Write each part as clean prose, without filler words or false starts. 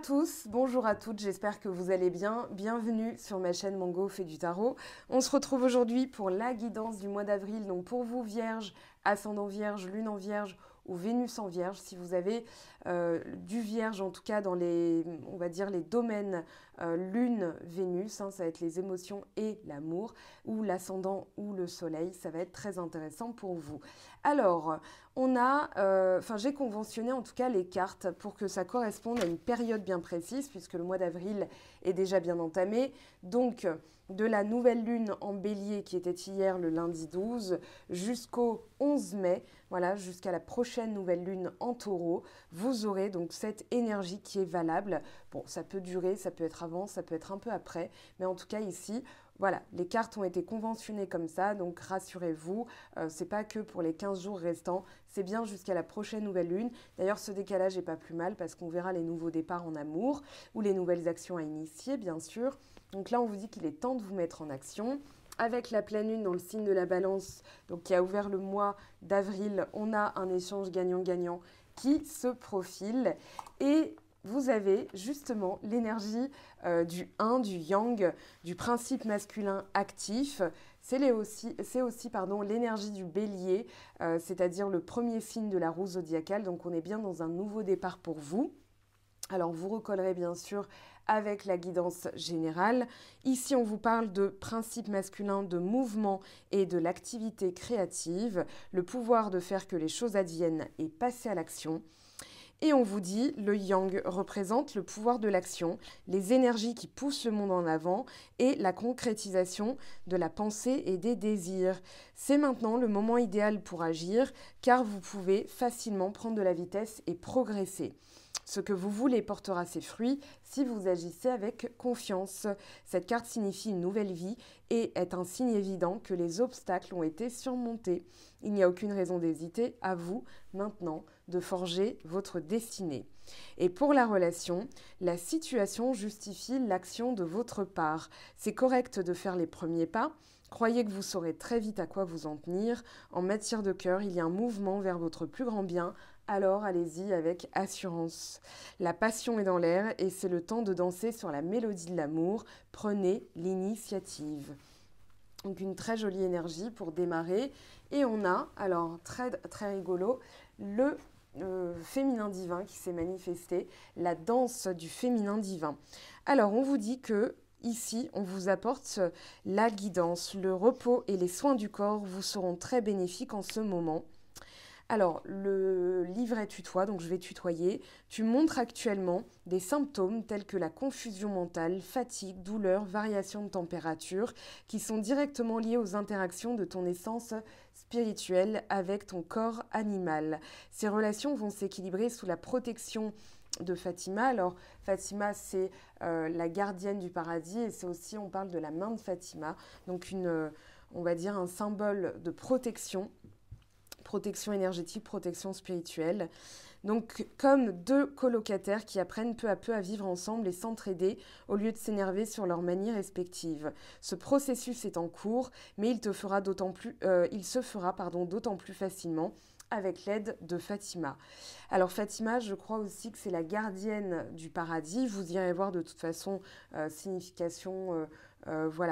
tous, bonjour à toutes, j'espère que vous allez bien. Bienvenue sur ma chaîne Mango fait du tarot. On se retrouve aujourd'hui pour la guidance du mois d'avril. Donc pour vous Vierge, ascendant Vierge, lune en Vierge ou Vénus en Vierge, si vous avez du Vierge en tout cas dans les, on va dire les domaines lune, Vénus, hein, ça va être les émotions et l'amour, ou l'ascendant ou le soleil, ça va être très intéressant pour vous. Alors, on a, j'ai conventionné en tout cas les cartes pour que ça corresponde à une période bien précise, puisque le mois d'avril est déjà bien entamé. Donc, de la nouvelle lune en bélier qui était hier le lundi 12 jusqu'au 11 mai, voilà, jusqu'à la prochaine nouvelle lune en taureau, vous aurez donc cette énergie qui est valable. Bon, ça peut durer, ça peut être avant, ça peut être un peu après, mais en tout cas ici, voilà, les cartes ont été conventionnées comme ça, donc rassurez-vous, c'est pas que pour les 15 jours restants, c'est bien jusqu'à la prochaine nouvelle lune. D'ailleurs, ce décalage n'est pas plus mal parce qu'on verra les nouveaux départs en amour ou les nouvelles actions à initier, bien sûr. Donc là, on vous dit qu'il est temps de vous mettre en action. Avec la pleine lune dans le signe de la balance, donc qui a ouvert le mois d'avril, on a un échange gagnant-gagnant qui se profile. Et vous avez justement l'énergie du yin, du yang, du principe masculin actif. C'est aussi l'énergie du bélier, c'est-à-dire le premier signe de la roue zodiacale. Donc on est bien dans un nouveau départ pour vous. Alors vous recollerez bien sûr avec la guidance générale. Ici, on vous parle de principe masculin, de mouvement et de l'activité créative, le pouvoir de faire que les choses adviennent et passer à l'action. Et on vous dit, le yang représente le pouvoir de l'action, les énergies qui poussent le monde en avant et la concrétisation de la pensée et des désirs. C'est maintenant le moment idéal pour agir car vous pouvez facilement prendre de la vitesse et progresser. Ce que vous voulez portera ses fruits si vous agissez avec confiance. Cette carte signifie une nouvelle vie et est un signe évident que les obstacles ont été surmontés. Il n'y a aucune raison d'hésiter, à vous maintenant de forger votre destinée. Et pour la relation, la situation justifie l'action de votre part. C'est correct de faire les premiers pas. Croyez que vous saurez très vite à quoi vous en tenir. En matière de cœur, il y a un mouvement vers votre plus grand bien. Alors allez-y avec assurance. La passion est dans l'air et c'est le temps de danser sur la mélodie de l'amour. Prenez l'initiative. Donc une très jolie énergie pour démarrer. Et on a, alors très, très rigolo, le féminin divin qui s'est manifesté, la danse du féminin divin. Alors on vous dit que ici, on vous apporte la guidance, le repos et les soins du corps vous seront très bénéfiques en ce moment. Alors, le livret tutoie, donc je vais tutoyer. Tu montres actuellement des symptômes tels que la confusion mentale, fatigue, douleur, variation de température, qui sont directement liés aux interactions de ton essence spirituelle avec ton corps animal. Ces relations vont s'équilibrer sous la protection de Fatima. Alors, Fatima, c'est la gardienne du paradis et c'est aussi, on parle de la main de Fatima, donc on va dire un symbole de protection énergétique, protection spirituelle. Donc, comme deux colocataires qui apprennent peu à peu à vivre ensemble et s'entraider au lieu de s'énerver sur leurs manies respectives. Ce processus est en cours, mais il se fera d'autant plus facilement avec l'aide de Fatima. Alors Fatima, je crois aussi que c'est la gardienne du paradis. Vous irez voir de toute façon signification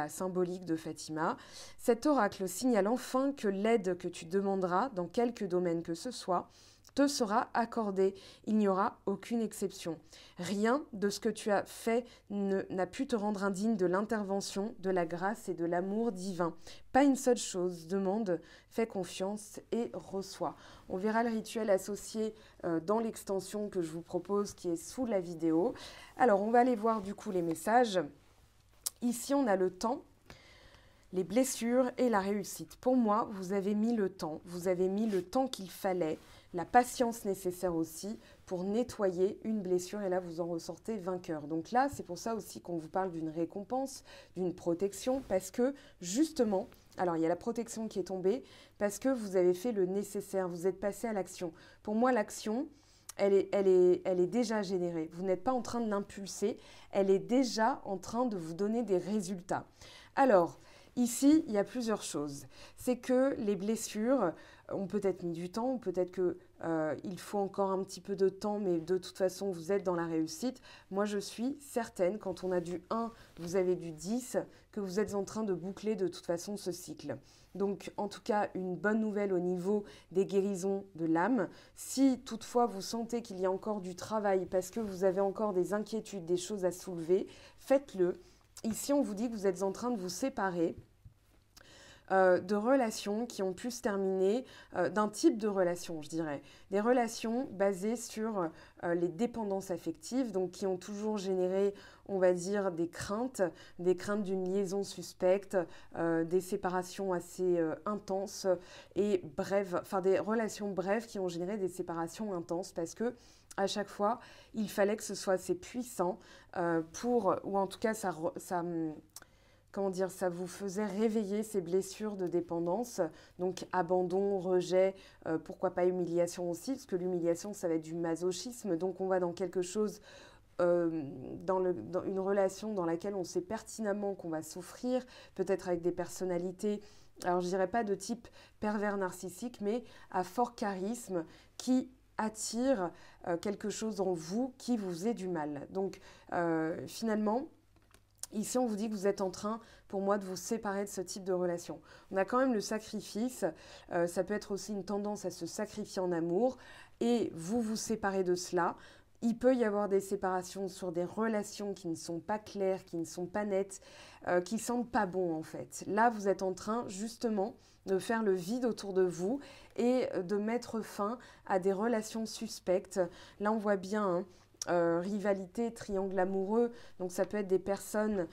symbolique de Fatima. Cet oracle signale enfin que l'aide que tu demanderas dans quelque domaine que ce soit te sera accordée. Il n'y aura aucune exception. Rien de ce que tu as fait n'a pu te rendre indigne de l'intervention, de la grâce et de l'amour divin. Pas une seule chose. Demande, fais confiance et reçois. On verra le rituel associé dans l'extension que je vous propose qui est sous la vidéo. Alors, on va aller voir du coup les messages. Ici, on a le temps, les blessures et la réussite. Pour moi, vous avez mis le temps qu'il fallait, la patience nécessaire aussi pour nettoyer une blessure et là, vous en ressortez vainqueur. Donc là, c'est pour ça aussi qu'on vous parle d'une récompense, d'une protection parce que justement, alors il y a la protection qui est tombée parce que vous avez fait le nécessaire, vous êtes passé à l'action. Pour moi, l'action, elle est déjà générée. Vous n'êtes pas en train de l'impulser, elle est déjà en train de vous donner des résultats. Alors, Ici, il y a plusieurs choses. C'est que les blessures ont peut-être mis du temps, ou peut-être qu'il faut encore un petit peu de temps, mais de toute façon, vous êtes dans la réussite. Moi, je suis certaine, quand on a du 1, vous avez du 10, que vous êtes en train de boucler de toute façon ce cycle. Donc, en tout cas, une bonne nouvelle au niveau des guérisons de l'âme. Si toutefois vous sentez qu'il y a encore du travail parce que vous avez encore des inquiétudes, des choses à soulever, faites-le. Ici, on vous dit que vous êtes en train de vous séparer de relations qui ont pu se terminer, d'un type de relation, je dirais. Des relations basées sur les dépendances affectives, donc qui ont toujours généré, on va dire, des craintes d'une liaison suspecte, des séparations assez intenses et brèves, enfin des relations brèves qui ont généré des séparations intenses parce que à chaque fois, il fallait que ce soit assez puissant ou en tout cas comment dire, ça vous faisait réveiller ces blessures de dépendance, donc abandon, rejet, pourquoi pas humiliation aussi, parce que l'humiliation, ça va être du masochisme, donc on va dans quelque chose, dans une relation dans laquelle on sait pertinemment qu'on va souffrir, peut-être avec des personnalités, alors je dirais pas de type pervers narcissique, mais à fort charisme, qui attire quelque chose en vous qui vous faisait du mal. Donc finalement, ici, on vous dit que vous êtes en train, pour moi, de vous séparer de ce type de relation. On a quand même le sacrifice. Ça peut être aussi une tendance à se sacrifier en amour. Et vous vous séparez de cela. Il peut y avoir des séparations sur des relations qui ne sont pas claires, qui ne sont pas nettes, qui ne sentent pas bon, en fait. Là, vous êtes en train, justement, de faire le vide autour de vous et de mettre fin à des relations suspectes. Là, on voit bien... hein, rivalité, triangle amoureux, donc ça peut être des personnes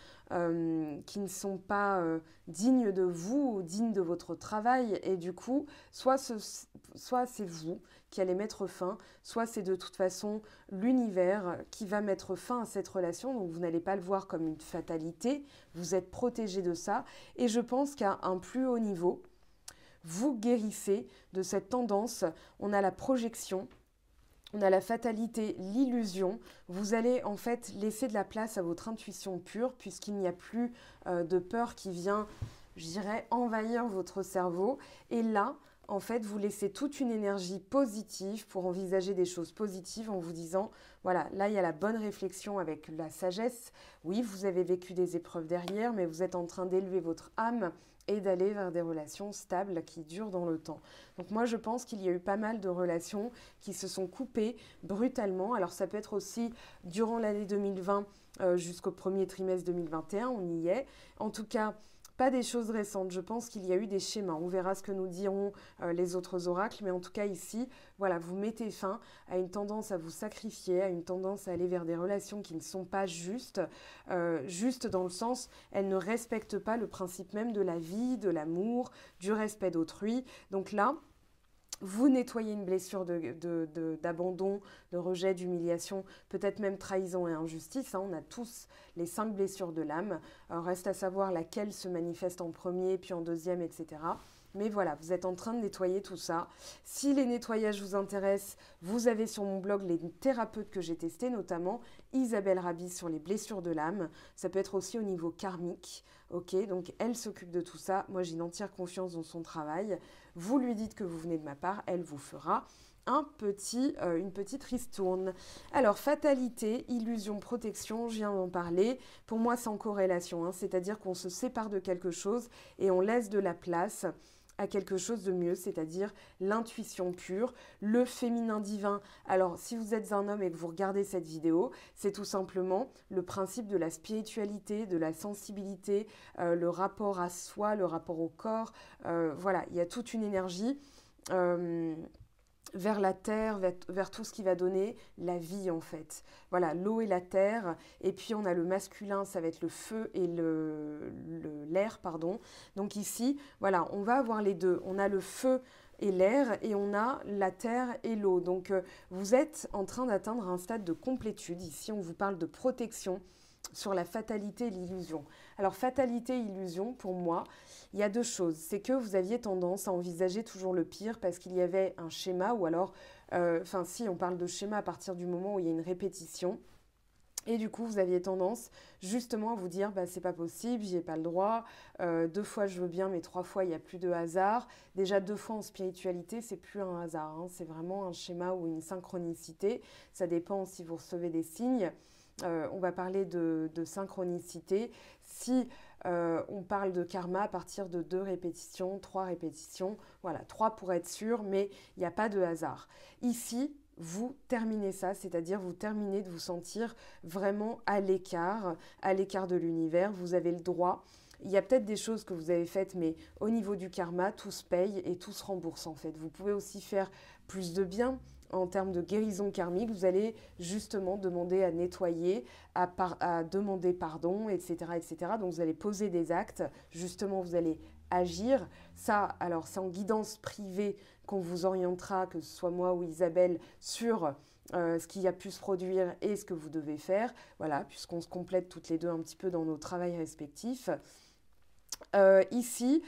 qui ne sont pas dignes de vous ou dignes de votre travail et du coup, soit c'est vous qui allez mettre fin, soit c'est de toute façon l'univers qui va mettre fin à cette relation, donc vous n'allez pas le voir comme une fatalité, vous êtes protégé de ça et je pense qu'à un plus haut niveau, vous guérissez de cette tendance, on a la projection, on a la fatalité, l'illusion. Vous allez en fait laisser de la place à votre intuition pure puisqu'il n'y a plus de peur qui vient, je dirais, envahir votre cerveau. Et là, en fait, vous laissez toute une énergie positive pour envisager des choses positives en vous disant, voilà, là, il y a la bonne réflexion avec la sagesse. Oui, vous avez vécu des épreuves derrière, mais vous êtes en train d'élever votre âme et d'aller vers des relations stables qui durent dans le temps. Donc moi, je pense qu'il y a eu pas mal de relations qui se sont coupées brutalement. Alors ça peut être aussi durant l'année 2020 jusqu'au premier trimestre 2021, on y est. En tout cas, pas des choses récentes. Je pense qu'il y a eu des schémas. On verra ce que nous diront les autres oracles. Mais en tout cas, ici, voilà, vous mettez fin à une tendance à vous sacrifier, à une tendance à aller vers des relations qui ne sont pas justes. Justes dans le sens, elles ne respectent pas le principe même de la vie, de l'amour, du respect d'autrui. Donc là, vous nettoyez une blessure d'abandon, de rejet, d'humiliation, peut-être même trahison et injustice. Hein. On a tous les 5 blessures de l'âme. Reste à savoir laquelle se manifeste en premier, puis en deuxième, etc. Mais voilà, vous êtes en train de nettoyer tout ça. Si les nettoyages vous intéressent, vous avez sur mon blog les thérapeutes que j'ai testés, notamment Isabelle Rabi sur les blessures de l'âme. Ça peut être aussi au niveau karmique. Ok, donc elle s'occupe de tout ça. Moi, j'ai une entière confiance dans son travail. Vous lui dites que vous venez de ma part, elle vous fera une petite ristourne. Alors, fatalité, illusion, protection, je viens d'en parler. Pour moi, c'est en corrélation, hein, c'est-à-dire qu'on se sépare de quelque chose et on laisse de la place à quelque chose de mieux, c'est-à-dire l'intuition pure, le féminin divin. Alors, si vous êtes un homme et que vous regardez cette vidéo, c'est tout simplement le principe de la spiritualité, de la sensibilité, le rapport à soi, le rapport au corps. Voilà, il y a toute une énergie vers la terre, vers tout ce qui va donner la vie en fait. Voilà, l'eau et la terre, et puis on a le masculin, ça va être le feu et l'air, pardon. Donc ici, voilà, on va avoir les deux. On a le feu et l'air, et on a la terre et l'eau. Donc vous êtes en train d'atteindre un stade de complétude. Ici, on vous parle de protection sur la fatalité et l'illusion. Alors, fatalité et illusion, pour moi, il y a deux choses. C'est que vous aviez tendance à envisager toujours le pire parce qu'il y avait un schéma ou alors, si on parle de schéma à partir du moment où il y a une répétition, Et du coup, vous aviez tendance justement à vous dire, bah, c'est pas possible, j'y ai pas le droit, 2 fois je veux bien, mais 3 fois il n'y a plus de hasard. Déjà 2 fois en spiritualité, c'est plus un hasard, hein, c'est vraiment un schéma ou une synchronicité. Ça dépend si vous recevez des signes. On va parler de synchronicité. Si on parle de karma à partir de 2 répétitions, 3 répétitions, voilà, 3 pour être sûr, mais il n'y a pas de hasard. Ici, vous terminez ça, c'est-à-dire vous terminez de vous sentir vraiment à l'écart de l'univers. Vous avez le droit. Il y a peut-être des choses que vous avez faites, mais au niveau du karma, tout se paye et tout se rembourse en fait. Vous pouvez aussi faire plus de bien en termes de guérison karmique. Vous allez justement demander à nettoyer, à demander pardon, etc., etc. Donc vous allez poser des actes. Justement, vous allez agir. Ça, alors c'est en guidance privée qu'on vous orientera, que ce soit moi ou Isabelle, sur ce qui a pu se produire et ce que vous devez faire. Voilà, puisqu'on se complète toutes les deux un petit peu dans nos travails respectifs. Ici,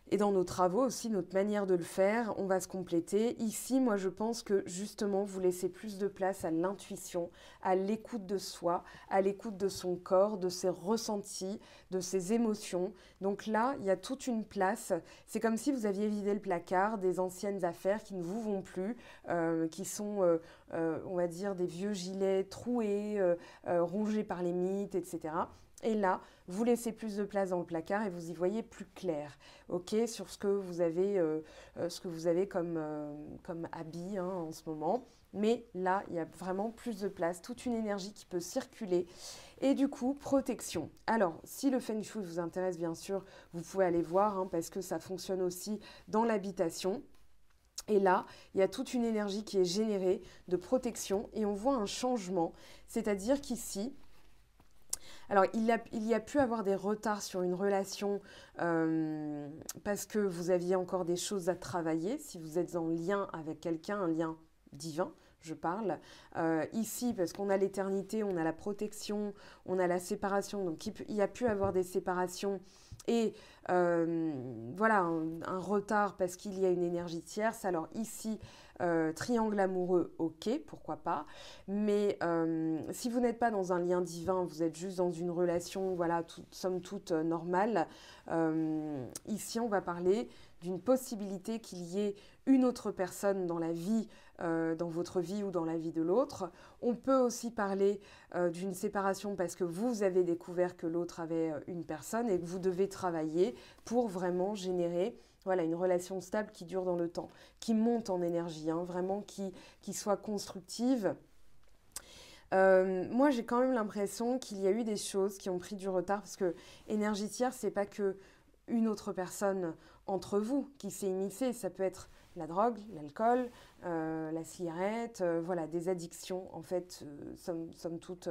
et dans nos travaux aussi, notre manière de le faire, on va se compléter. Ici, moi, je pense que justement, vous laissez plus de place à l'intuition, à l'écoute de soi, à l'écoute de son corps, de ses ressentis, de ses émotions. Donc là, il y a toute une place. C'est comme si vous aviez vidé le placard des anciennes affaires qui ne vous vont plus, qui sont, on va dire, des vieux gilets troués, rongés par les mythes, etc. Et là, vous laissez plus de place dans le placard et vous y voyez plus clair, ok, sur ce que vous avez comme habit, hein, en ce moment. Mais là, il y a vraiment plus de place, toute une énergie qui peut circuler. Et du coup, protection. Alors, si le Feng Shui vous intéresse, bien sûr, vous pouvez aller voir, hein, parce que ça fonctionne aussi dans l'habitation. Et là, il y a toute une énergie qui est générée de protection et on voit un changement. C'est-à-dire qu'ici, alors, il y a pu avoir des retards sur une relation parce que vous aviez encore des choses à travailler. Si vous êtes en lien avec quelqu'un, un lien divin, je parle. Ici, parce qu'on a l'éternité, on a la protection, on a la séparation. Donc, il y a pu avoir des séparations et voilà, un retard parce qu'il y a une énergie tierce. Alors ici, triangle amoureux, ok, pourquoi pas. Mais si vous n'êtes pas dans un lien divin, vous êtes juste dans une relation, voilà, somme toute normale. Ici, on va parler d'une possibilité qu'il y ait une autre personne dans la vie, dans votre vie ou dans la vie de l'autre. On peut aussi parler d'une séparation parce que vous avez découvert que l'autre avait une personne et que vous devez travailler pour vraiment générer, voilà, une relation stable qui dure dans le temps, qui monte en énergie, hein, vraiment qui soit constructive. Moi, j'ai quand même l'impression qu'il y a eu des choses qui ont pris du retard parce que énergie tiers, c'est pas que une autre personne entre vous qui s'est immiscée. Ça peut être la drogue, l'alcool, la cigarette, voilà, des addictions, en fait, somme toute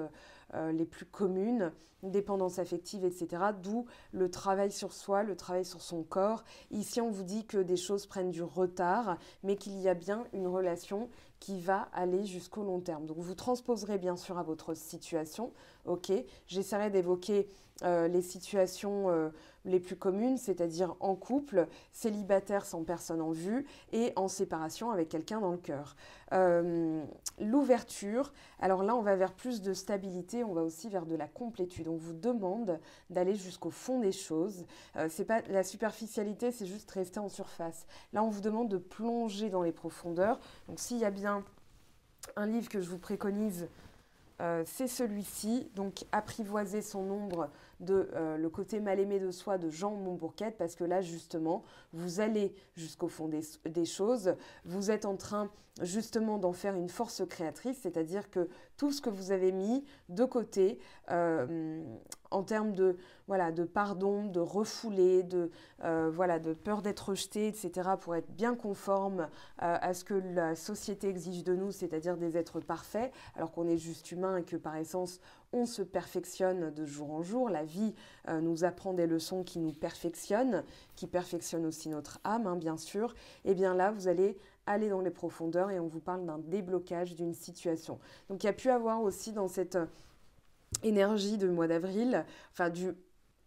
les plus communes, dépendance affective, etc. D'où le travail sur soi, le travail sur son corps. Ici, on vous dit que des choses prennent du retard, mais qu'il y a bien une relation qui va aller jusqu'au long terme. Donc, vous transposerez bien sûr à votre situation, ok. J'essaierai d'évoquer les situations les plus communes, c'est-à-dire en couple, célibataire sans personne en vue et en séparation avec quelqu'un dans le cœur. L'ouverture, alors là on va vers plus de stabilité, on va aussi vers de la complétude. On vous demande d'aller jusqu'au fond des choses. C'est pas la superficialité, c'est juste rester en surface. Là on vous demande de plonger dans les profondeurs. Donc s'il y a bien un livre que je vous préconise, c'est celui-ci, donc Apprivoiser son ombre de Le côté mal aimé de soi de Jean Montbourquet, parce que là justement vous allez jusqu'au fond des choses, vous êtes en train justement d'en faire une force créatrice, c'est-à-dire que tout ce que vous avez mis de côté en termes de, voilà, de pardon, de refouler, voilà, de peur d'être rejeté, etc., pour être bien conforme à ce que la société exige de nous, c'est-à-dire des êtres parfaits, alors qu'on est juste humain et que par essence on se perfectionne de jour en jour. La vie nous apprend des leçons qui nous perfectionnent, qui perfectionnent aussi notre âme, hein, bien sûr. Et bien là, vous allez aller dans les profondeurs et on vous parle d'un déblocage d'une situation. Donc il y a pu avoir aussi dans cette énergie de mois d'avril, enfin du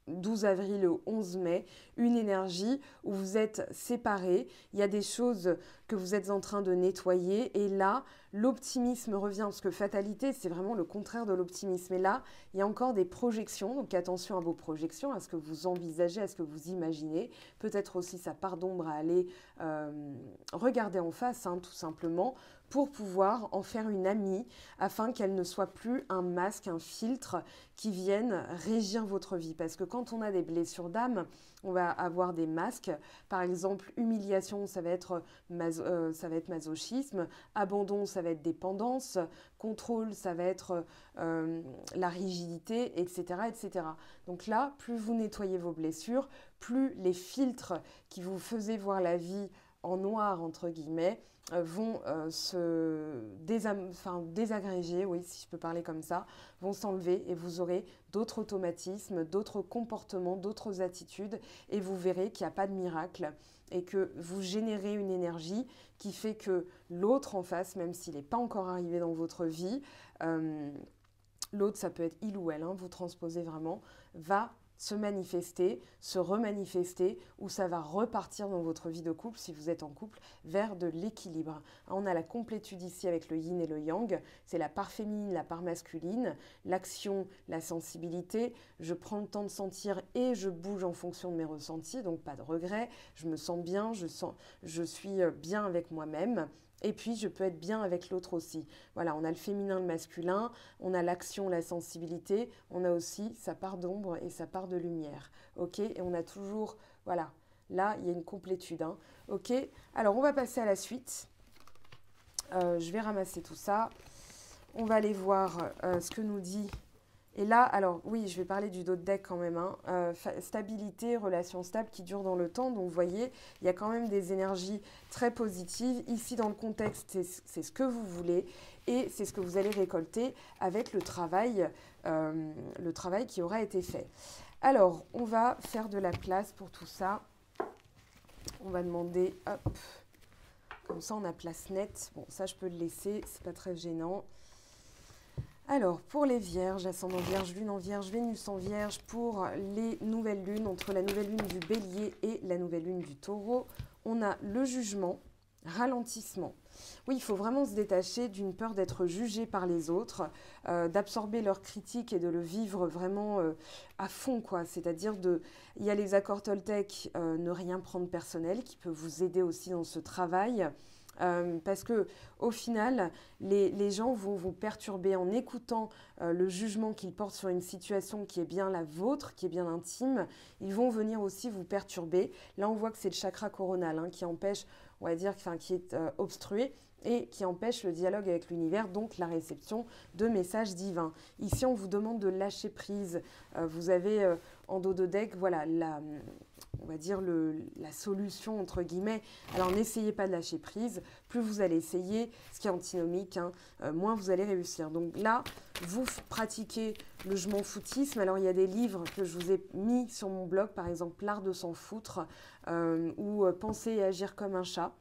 12 avril au 11 mai, une énergie où vous êtes séparés. Il y a des choses que vous êtes en train de nettoyer et là, l'optimisme revient, parce que fatalité, c'est vraiment le contraire de l'optimisme. Et là, il y a encore des projections, donc attention à vos projections, à ce que vous envisagez, à ce que vous imaginez. Peut-être aussi sa part d'ombre à aller regarder en face, hein, tout simplement, pour pouvoir en faire une amie, afin qu'elle ne soit plus un masque, un filtre qui vienne régir votre vie. Parce que quand on a des blessures d'âme, on va avoir des masques. Par exemple, humiliation, ça va être masochisme. Abandon, ça va être dépendance. Contrôle, ça va être la rigidité, etc., etc. Donc là, plus vous nettoyez vos blessures, plus les filtres qui vous faisaient voir la vie en noir, entre guillemets, vont se désagréger, oui, si je peux parler comme ça, vont s'enlever et vous aurez d'autres automatismes, d'autres comportements, d'autres attitudes et vous verrez qu'il n'y a pas de miracle et que vous générez une énergie qui fait que l'autre en face, même s'il n'est pas encore arrivé dans votre vie, l'autre, ça peut être il ou elle, hein, vous transposez vraiment, va se manifester, se remanifester, ou ça va repartir dans votre vie de couple, si vous êtes en couple, vers de l'équilibre. On a la complétude ici avec le yin et le yang, c'est la part féminine, la part masculine, l'action, la sensibilité, je prends le temps de sentir et je bouge en fonction de mes ressentis, donc pas de regret, je me sens bien, je suis bien avec moi-même. Et puis, je peux être bien avec l'autre aussi. Voilà, on a le féminin, le masculin, on a l'action, la sensibilité, on a aussi sa part d'ombre et sa part de lumière. Ok, et on a toujours, voilà, là, il y a une complétude. Hein. Ok, alors on va passer à la suite. Je vais ramasser tout ça. On va aller voir ce que nous dit. Et là, alors oui, je vais parler du dos de deck quand même. Hein. Stabilité, relation stable qui dure dans le temps. Donc vous voyez, il y a quand même des énergies très positives. Ici, dans le contexte, c'est ce que vous voulez. Et c'est ce que vous allez récolter avec le travail qui aura été fait. Alors, on va faire de la place pour tout ça. On va demander, hop, comme ça on a place nette. Bon, ça je peux le laisser, c'est pas très gênant. Alors, pour les vierges, ascendant vierge, lune en vierge, Vénus en vierge, pour les nouvelles lunes, entre la nouvelle lune du bélier et la nouvelle lune du taureau, on a le jugement, ralentissement. Oui, il faut vraiment se détacher d'une peur d'être jugé par les autres, d'absorber leurs critiques et de le vivre vraiment à fond, quoi. C'est-à-dire, il y a les accords Toltec, ne rien prendre personnel, qui peut vous aider aussi dans ce travail. Parce que au final, les gens vont vous perturber en écoutant le jugement qu'ils portent sur une situation qui est bien la vôtre, qui est bien intime. Ils vont venir aussi vous perturber. Là, on voit que c'est le chakra coronal hein, qui empêche, on va dire, qui est obstrué et qui empêche le dialogue avec l'univers, donc la réception de messages divins. Ici, on vous demande de lâcher prise. Vous avez en dos de deck, voilà, on va dire la solution entre guillemets. Alors n'essayez pas de lâcher prise, plus vous allez essayer, ce qui est antinomique, hein, moins vous allez réussir. Donc là, vous pratiquez le je m'en foutisme. Alors il y a des livres que je vous ai mis sur mon blog, par exemple l'art de s'en foutre ou penser et agir comme un chat,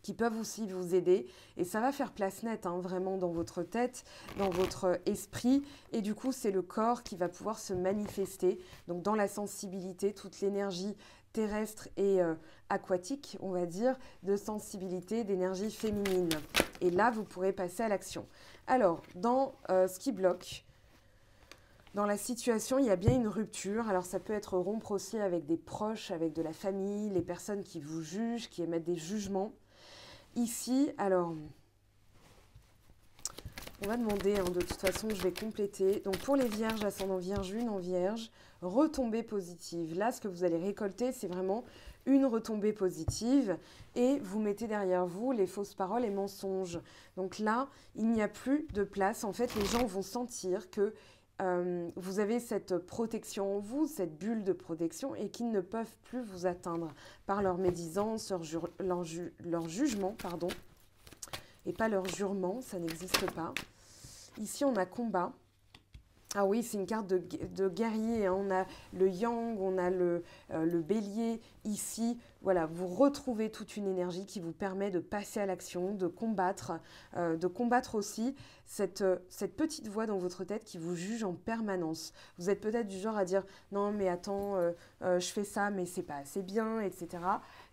qui peuvent aussi vous aider. Et ça va faire place nette, hein, vraiment dans votre tête, dans votre esprit. Et du coup, c'est le corps qui va pouvoir se manifester. Donc, dans la sensibilité, toute l'énergie terrestre et aquatique, on va dire, de sensibilité, d'énergie féminine. Et là, vous pourrez passer à l'action. Alors, dans ce qui bloque, dans la situation, il y a bien une rupture. Alors, ça peut être rompre aussi avec des proches, avec de la famille, les personnes qui vous jugent, qui émettent des jugements. Ici, alors, on va demander, hein, de toute façon, je vais compléter. Donc, pour les vierges, ascendant vierge, lune en vierge, retombée positive. Là, ce que vous allez récolter, c'est vraiment une retombée positive et vous mettez derrière vous les fausses paroles et mensonges. Donc là, il n'y a plus de place. En fait, les gens vont sentir que vous avez cette protection en vous, cette bulle de protection et qu'ils ne peuvent plus vous atteindre par leur médisance, leur jugement, pardon, et pas leur jurement, ça n'existe pas. Ici, on a combat. Ah oui, c'est une carte de guerrier, hein. On a le yang, on a le bélier ici. Voilà, vous retrouvez toute une énergie qui vous permet de passer à l'action, de combattre aussi cette petite voix dans votre tête qui vous juge en permanence. Vous êtes peut-être du genre à dire « Non, mais attends, je fais ça, mais c'est pas assez bien, etc. »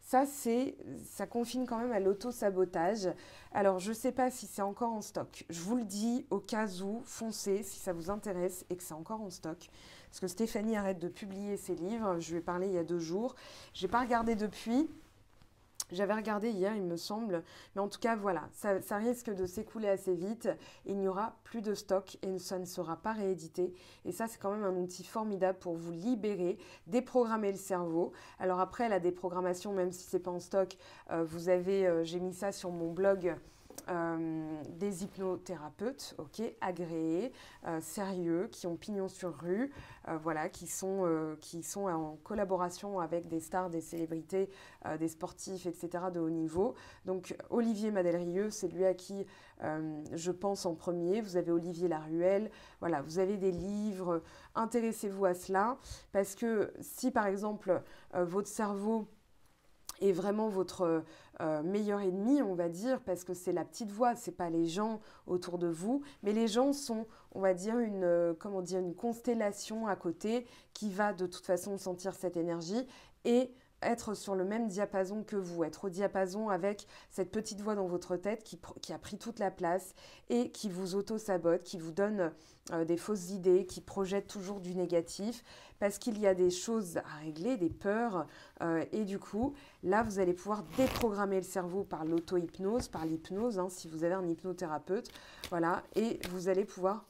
ça confine quand même à l'auto-sabotage. Alors, je ne sais pas si c'est encore en stock. Je vous le dis au cas où, foncez si ça vous intéresse et que c'est encore en stock. Parce que Stéphanie arrête de publier ses livres. Je lui ai parlé il y a 2 jours. Je n'ai pas regardé depuis. J'avais regardé hier, il me semble. Mais en tout cas, voilà, ça risque de s'écouler assez vite. Il n'y aura plus de stock et ça ne sera pas réédité. Et ça, c'est quand même un outil formidable pour vous libérer, déprogrammer le cerveau. Alors après, la déprogrammation, même si ce n'est pas en stock, j'ai mis ça sur mon blog. Des hypnothérapeutes, agréés, sérieux, qui ont pignon sur rue, voilà, qui sont en collaboration avec des stars, des célébrités, des sportifs, etc. de haut niveau. Donc Olivier Madelrieux, c'est lui à qui je pense en premier. Vous avez Olivier Laruelle, voilà, vous avez des livres, intéressez-vous à cela, parce que si par exemple votre cerveau est vraiment votre meilleur ennemi, on va dire, parce que c'est la petite voix, c'est pas les gens autour de vous, mais les gens sont, on va dire, une constellation à côté qui va de toute façon sentir cette énergie et être sur le même diapason que vous, être au diapason avec cette petite voix dans votre tête qui a pris toute la place et qui vous auto-sabote, qui vous donne des fausses idées, qui projette toujours du négatif, parce qu'il y a des choses à régler, des peurs, et du coup, là, vous allez pouvoir déprogrammer le cerveau par l'auto-hypnose, par l'hypnose, hein, si vous avez un hypnothérapeute, voilà, et vous allez pouvoir...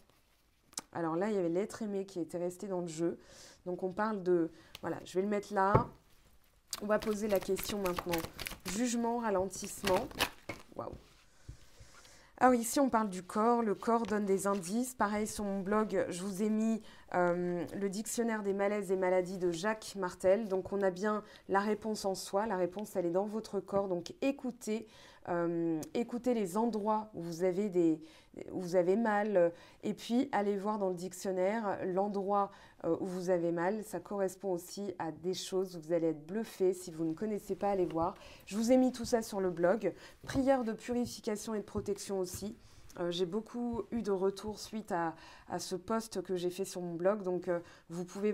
Alors là, il y avait l'être aimé qui était resté dans le jeu, donc on parle de... Voilà, je vais le mettre là. On va poser la question maintenant. Jugement, ralentissement. Waouh. Alors ici, on parle du corps. Le corps donne des indices. Pareil, sur mon blog, je vous ai mis le dictionnaire des malaises et maladies de Jacques Martel. Donc, on a bien la réponse en soi. La réponse, elle est dans votre corps. Donc, écoutez les endroits où vous avez mal. Et puis, allez voir dans le dictionnaire l'endroit où vous avez mal. Ça correspond aussi à des choses où vous allez être bluffé. Si vous ne connaissez pas, allez voir. Je vous ai mis tout ça sur le blog. Prière de purification et de protection aussi. J'ai beaucoup eu de retours suite à ce post que j'ai fait sur mon blog. Donc, vous pouvez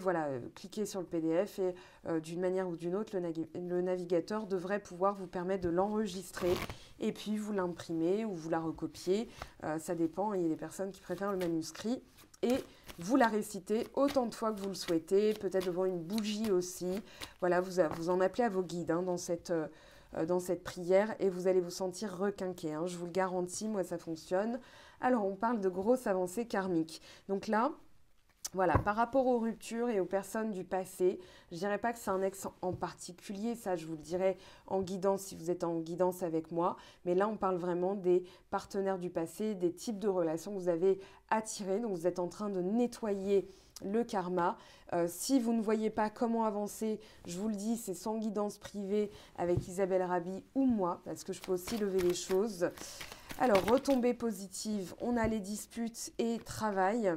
cliquer sur le PDF et d'une manière ou d'une autre, le navigateur devrait pouvoir vous permettre de l'enregistrer et puis vous l'imprimer ou vous la recopier. Ça dépend, il y a des personnes qui préfèrent le manuscrit. Et vous la récitez autant de fois que vous le souhaitez, peut-être devant une bougie aussi. Voilà, vous en appelez à vos guides dans cette prière et vous allez vous sentir requinqué. Je vous le garantis, moi ça fonctionne. Alors on parle de grosses avancées karmiques. Donc là, voilà, par rapport aux ruptures et aux personnes du passé, je ne dirais pas que c'est un ex en particulier, ça je vous le dirai en guidance si vous êtes en guidance avec moi, mais là on parle vraiment des partenaires du passé, des types de relations que vous avez attirés, donc vous êtes en train de nettoyer le karma. Si vous ne voyez pas comment avancer, je vous le dis, c'est sans guidance privée avec Isabelle Rabi ou moi, parce que je peux aussi lever les choses. Alors, retombées positives, on a les disputes et travail.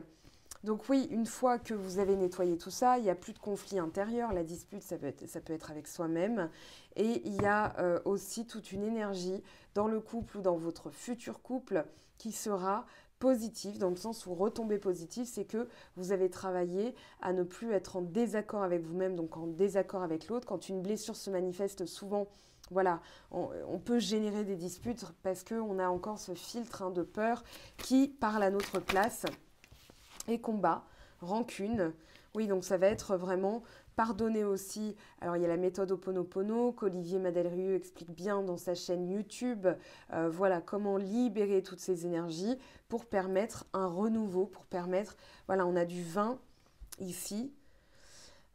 Donc oui, une fois que vous avez nettoyé tout ça, il n'y a plus de conflit intérieur. La dispute, ça peut être avec soi-même. Et il y a aussi toute une énergie dans le couple ou dans votre futur couple qui sera positive, dans le sens où retomber positive, c'est que vous avez travaillé à ne plus être en désaccord avec vous-même, donc en désaccord avec l'autre. Quand une blessure se manifeste souvent, voilà, on peut générer des disputes parce qu'on a encore ce filtre de peur qui parle à notre place. Et combat, rancune. Oui, donc ça va être vraiment pardonner aussi. Alors, il y a la méthode Ho'oponopono qu'Olivier Madelrieux explique bien dans sa chaîne YouTube. Voilà, comment libérer toutes ces énergies pour permettre un renouveau, pour permettre... Voilà, on a du vin ici.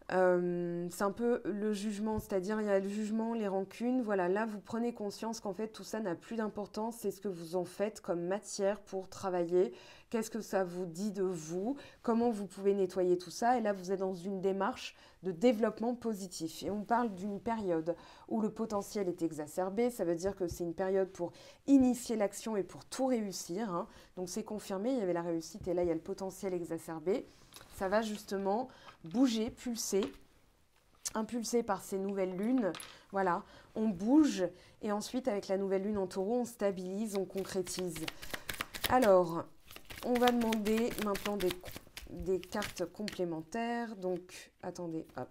C'est un peu le jugement, c'est-à-dire il y a le jugement, les rancunes. Voilà, là, vous prenez conscience qu'en fait, tout ça n'a plus d'importance. C'est ce que vous en faites comme matière pour travailler. Qu'est-ce que ça vous dit de vous? Comment vous pouvez nettoyer tout ça? Et là, vous êtes dans une démarche de développement positif. Et on parle d'une période où le potentiel est exacerbé. Ça veut dire que c'est une période pour initier l'action et pour tout réussir. Donc, c'est confirmé. Il y avait la réussite et là, il y a le potentiel exacerbé. Ça va justement bouger, pulser, impulsé par ces nouvelles lunes. Voilà, on bouge et ensuite, avec la nouvelle lune en taureau, on stabilise, on concrétise. Alors, on va demander maintenant des cartes complémentaires. Donc, attendez, hop.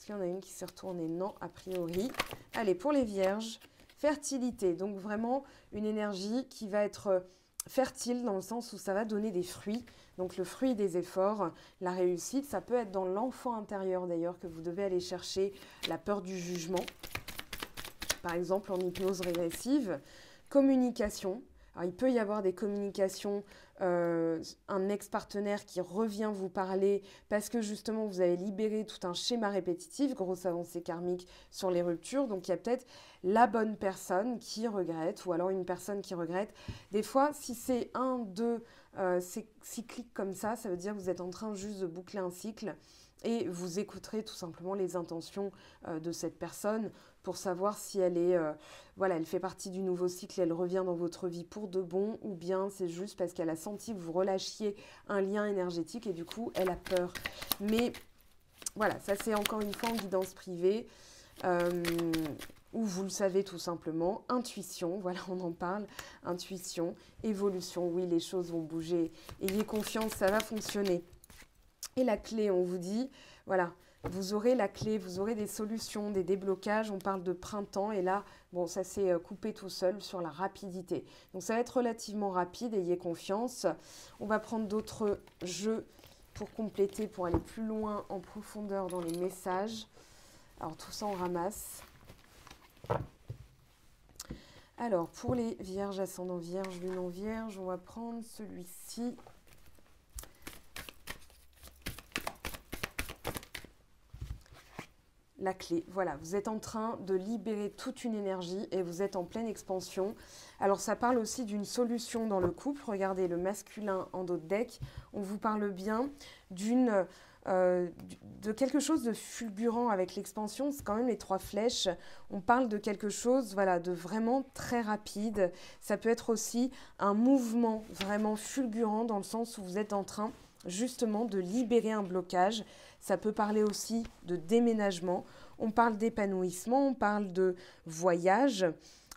qu'il y en a une qui s'est retournée? Non, a priori. Allez, pour les vierges, fertilité. Donc vraiment une énergie qui va être fertile dans le sens où ça va donner des fruits. Donc le fruit des efforts, la réussite, ça peut être dans l'enfant intérieur d'ailleurs que vous devez aller chercher la peur du jugement. Par exemple en hypnose régressive, communication. Alors, il peut y avoir des communications, un ex-partenaire qui revient vous parler parce que justement vous avez libéré tout un schéma répétitif, grosse avancée karmique sur les ruptures. Donc il y a peut-être la bonne personne qui regrette ou alors une personne qui regrette. Des fois, si c'est un, deux, c'est cyclique comme ça veut dire que vous êtes en train juste de boucler un cycle et vous écouterez tout simplement les intentions de cette personne pour savoir si elle est, voilà, elle fait partie du nouveau cycle, elle revient dans votre vie pour de bon, ou bien c'est juste parce qu'elle a senti que vous relâchiez un lien énergétique et du coup, elle a peur. Mais voilà, ça c'est encore une fois en guidance privée, où vous le savez tout simplement. Intuition, voilà, on en parle, intuition, évolution, oui, les choses vont bouger. Ayez confiance, ça va fonctionner. Et la clé, on vous dit, voilà, vous aurez la clé, vous aurez des solutions, des déblocages. On parle de printemps et là, bon, ça s'est coupé tout seul sur la rapidité. Donc ça va être relativement rapide, ayez confiance. On va prendre d'autres jeux pour compléter, pour aller plus loin en profondeur dans les messages. Alors tout ça, on ramasse. Alors pour les vierges, ascendant vierge, lune en vierge, on va prendre celui-ci. La clé, voilà, vous êtes en train de libérer toute une énergie et vous êtes en pleine expansion. Alors ça parle aussi d'une solution dans le couple. Regardez le masculin en dos de deck. On vous parle bien de quelque chose de fulgurant avec l'expansion. C'est quand même les 3 flèches. On parle de quelque chose, voilà, de vraiment très rapide. Ça peut être aussi un mouvement vraiment fulgurant dans le sens où vous êtes en train justement de libérer un blocage. Ça peut parler aussi de déménagement. On parle d'épanouissement, on parle de voyage,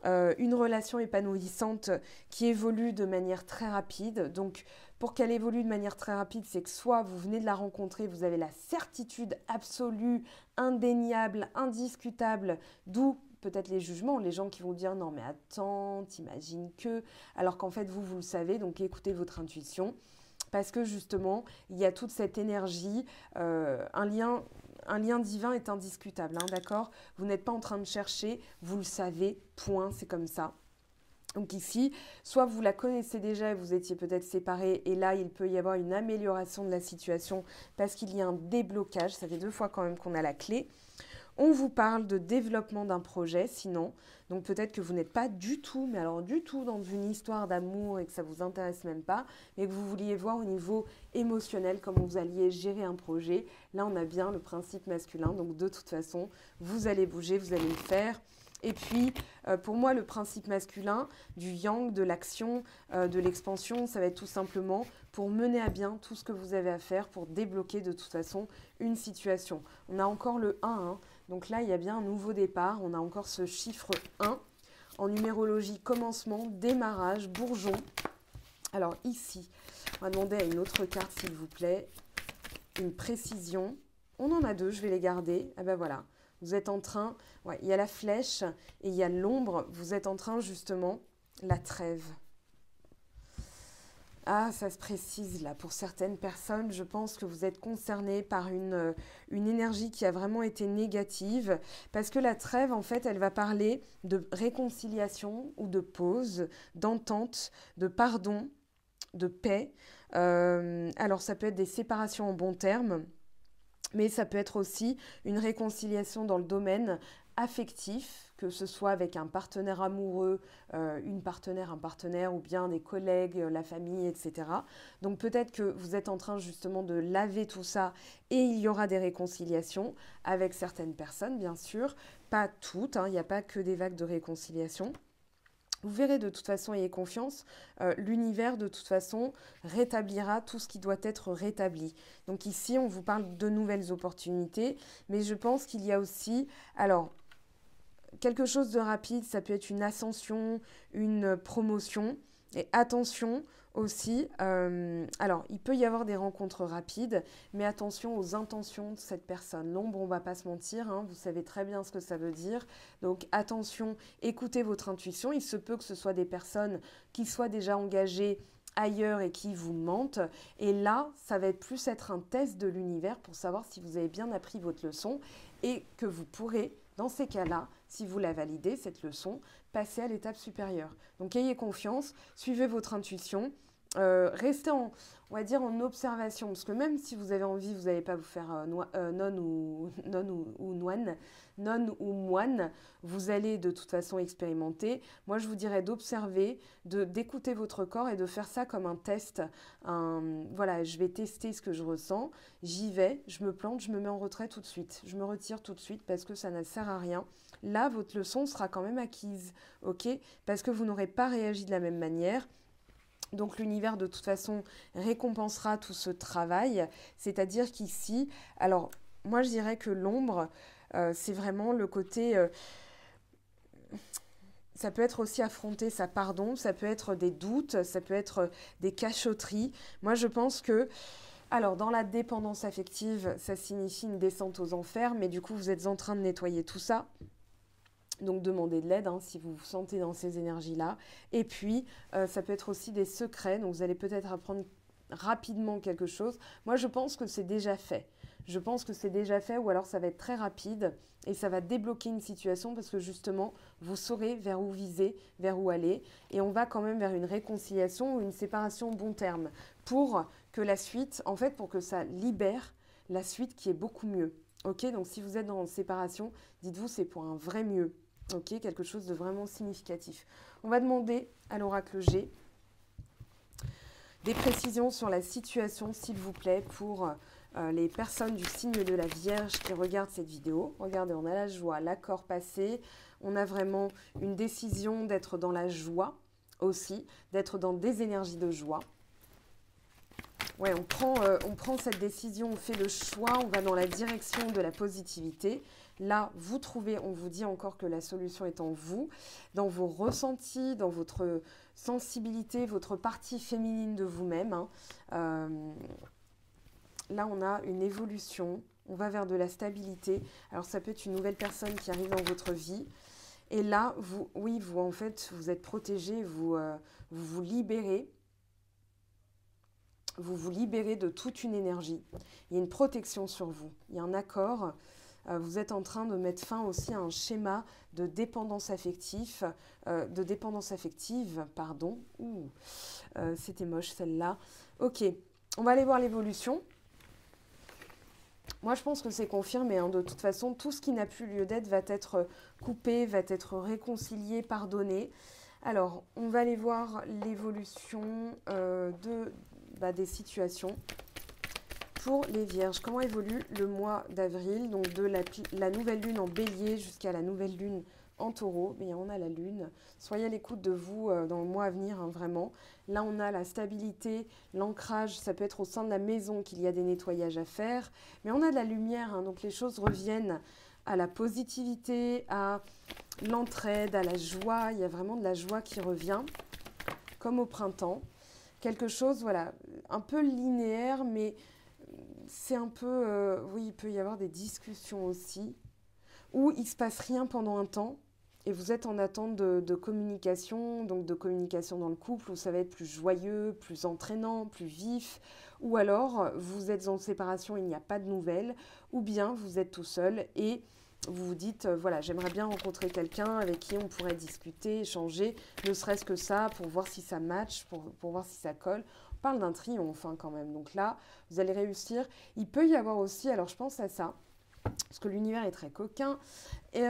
une relation épanouissante qui évolue de manière très rapide. Donc, pour qu'elle évolue de manière très rapide, c'est que soit vous venez de la rencontrer, vous avez la certitude absolue, indéniable, indiscutable, d'où peut-être les jugements, les gens qui vont dire non mais attends, t'imagines que, alors qu'en fait vous le savez, donc écoutez votre intuition. Parce que justement, il y a toute cette énergie, un lien divin est indiscutable, hein, d'accord? Vous n'êtes pas en train de chercher, vous le savez, point, c'est comme ça. Donc ici, soit vous la connaissez déjà et vous étiez peut-être séparés, et là, il peut y avoir une amélioration de la situation parce qu'il y a un déblocage, ça fait 2 fois quand même qu'on a la clé. On vous parle de développement d'un projet, sinon. Donc peut-être que vous n'êtes pas du tout, mais alors du tout dans une histoire d'amour et que ça ne vous intéresse même pas, mais que vous vouliez voir au niveau émotionnel comment vous alliez gérer un projet. Là, on a bien le principe masculin. Donc de toute façon, vous allez bouger, vous allez le faire. Et puis, pour moi, le principe masculin du yang, de l'action, de l'expansion, ça va être tout simplement pour mener à bien tout ce que vous avez à faire pour débloquer de toute façon une situation. On a encore le 1, hein. Donc là, il y a bien un nouveau départ. On a encore ce chiffre 1. En numérologie, commencement, démarrage, bourgeon. Alors ici, on va demander à une autre carte, s'il vous plaît, une précision. On en a 2, je vais les garder. Ah ben voilà. Vous êtes en train, ouais, il y a la flèche et il y a l'ombre. Vous êtes en train justement, la trêve. Ah, ça se précise là. Pour certaines personnes, je pense que vous êtes concernés par une énergie qui a vraiment été négative. Parce que la trêve, en fait, elle va parler de réconciliation ou de pause, d'entente, de pardon, de paix. Alors, ça peut être des séparations en bons termes. Mais ça peut être aussi une réconciliation dans le domaine affectif, que ce soit avec un partenaire amoureux, un partenaire ou bien des collègues, la famille, etc. Donc peut-être que vous êtes en train justement de laver tout ça et il y aura des réconciliations avec certaines personnes, bien sûr. Pas toutes, hein, il n'y a pas que des vagues de réconciliation. Vous verrez de toute façon, ayez confiance, l'univers de toute façon rétablira tout ce qui doit être rétabli. Donc ici, on vous parle de nouvelles opportunités, mais je pense qu'il y a aussi, alors, quelque chose de rapide, ça peut être une ascension, une promotion, Et attention aussi, alors il peut y avoir des rencontres rapides, mais attention aux intentions de cette personne. L'ombre, on ne va pas se mentir, hein, vous savez très bien ce que ça veut dire. Donc attention, écoutez votre intuition. Il se peut que ce soit des personnes qui soient déjà engagées ailleurs et qui vous mentent. Et là, ça va plus être un test de l'univers pour savoir si vous avez bien appris votre leçon et que vous pourrez, dans ces cas-là, si vous la validez, cette leçon, passer à l'étape supérieure. Donc ayez confiance, suivez votre intuition, restez en, on va dire, en observation, parce que même si vous avez envie, vous n'allez pas vous faire non ou moine, vous allez de toute façon expérimenter. Moi, je vous dirais d'observer, d'écouter votre corps et de faire ça comme un test. Voilà, je vais tester ce que je ressens, j'y vais, je me plante, je me mets en retrait tout de suite, je me retire tout de suite parce que ça ne sert à rien. Là, votre leçon sera quand même acquise, ok? Parce que vous n'aurez pas réagi de la même manière. Donc l'univers, de toute façon, récompensera tout ce travail. C'est-à-dire qu'ici, alors, moi, je dirais que l'ombre, c'est vraiment le côté... ça peut être aussi affronter sa pardon, ça peut être des doutes, ça peut être des cachotteries. Moi, je pense que... Alors, dans la dépendance affective, ça signifie une descente aux enfers, mais du coup, vous êtes en train de nettoyer tout ça. Donc, demandez de l'aide hein, si vous vous sentez dans ces énergies-là. Et puis, ça peut être aussi des secrets. Donc, vous allez peut-être apprendre rapidement quelque chose. Moi, je pense que c'est déjà fait. Je pense que c'est déjà fait ou alors ça va être très rapide et ça va débloquer une situation parce que justement, vous saurez vers où viser, vers où aller. Et on va quand même vers une réconciliation ou une séparation bon terme pour que la suite, en fait, pour que ça libère la suite qui est beaucoup mieux. Ok, donc si vous êtes dans une séparation, dites-vous c'est pour un vrai mieux. Ok, quelque chose de vraiment significatif. On va demander à l'oracle G des précisions sur la situation, s'il vous plaît, pour les personnes du signe de la Vierge qui regardent cette vidéo. Regardez, on a la joie, l'accord passé. On a vraiment une décision d'être dans la joie aussi, d'être dans des énergies de joie. Ouais, on prend cette décision, on fait le choix, on va dans la direction de la positivité. Là, vous trouvez, on vous dit encore que la solution est en vous, dans vos ressentis, dans votre sensibilité, votre partie féminine de vous-même. Hein. Là, on a une évolution, on va vers de la stabilité. Alors, ça peut être une nouvelle personne qui arrive dans votre vie. Et là, vous, oui, vous, en fait, vous êtes protégé, vous libérez. Vous vous libérez de toute une énergie. Il y a une protection sur vous. Il y a un accord. Vous êtes en train de mettre fin aussi à un schéma de dépendance affective. Pardon. C'était moche celle-là. Ok, on va aller voir l'évolution. Moi, je pense que c'est confirmé. Hein. De toute façon, tout ce qui n'a plus lieu d'être va être coupé, va être réconcilié, pardonné. Alors, on va aller voir l'évolution des situations pour les Vierges. Comment évolue le mois d'avril, donc de la nouvelle lune en bélier jusqu'à la nouvelle lune en taureau. Mais on a la lune. Soyez à l'écoute de vous dans le mois à venir, hein, vraiment. Là, on a la stabilité, l'ancrage. Ça peut être au sein de la maison qu'il y a des nettoyages à faire. Mais on a de la lumière, hein, donc les choses reviennent à la positivité, à l'entraide, à la joie. Il y a vraiment de la joie qui revient, comme au printemps. Quelque chose, voilà, un peu linéaire, mais c'est un peu... oui, il peut y avoir des discussions aussi, où il ne se passe rien pendant un temps, et vous êtes en attente de communication, donc de communication dans le couple, où ça va être plus joyeux, plus entraînant, plus vif, ou alors vous êtes en séparation, il n'y a pas de nouvelles, ou bien vous êtes tout seul, et vous vous dites, voilà, j'aimerais bien rencontrer quelqu'un avec qui on pourrait discuter, échanger, ne serait-ce que ça, pour voir si ça match, pour voir si ça colle. On parle d'un triomphe hein, quand même. Donc là, vous allez réussir. Il peut y avoir aussi, alors je pense à ça, parce que l'univers est très coquin, et,